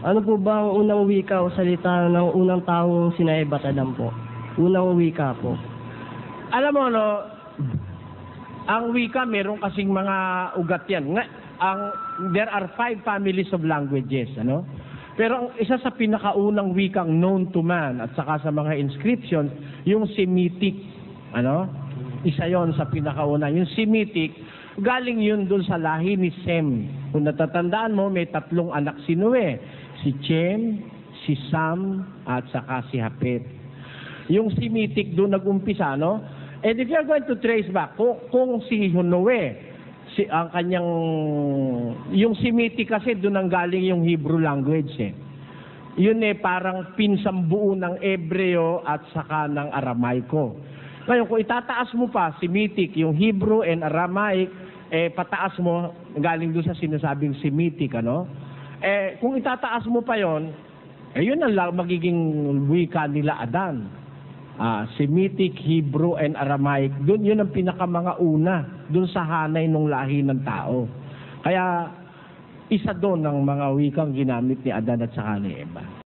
Ano po ba ang unang wika o salita ng unang taong sinaibat Adam po? Unang wika po. Alam mo, no, ang wika, meron kasing mga ugat yan. There are 5 families of languages, ano? Pero ang isa sa pinakaunang wikang known to man at saka sa mga inscriptions, yung Semitic, ano? Isa yon sa pinakauna. Yung Semitic, galing yun dun sa lahi ni Sem. Kung natatandaan mo, may 3 anak si Noe. Si Chem, si Sam, at saka si Hapet. Yung Semitic doon nag-umpisa, no? And if you're going to trace back, kung si Noe, ang kanyang, yung Semitic kasi doon ang galing yung Hebrew language eh. Yun parang pinsambuo ng Ebreo at saka ng Aramaiko. Ngayon, kung itataas mo pa, Semitic, yung Hebrew and Aramaic, pataas mo, galing doon sa sinasabing Semitic, ano? Kung itataas mo pa yon, yun ang magiging wika nila Adan. Semitic, Hebrew, and Aramaic, doon yun ang pinakamanga una, doon sa hanay ng lahi ng tao. Kaya, isa doon ang mga wikang ginamit ni Adan at saka ni Eva.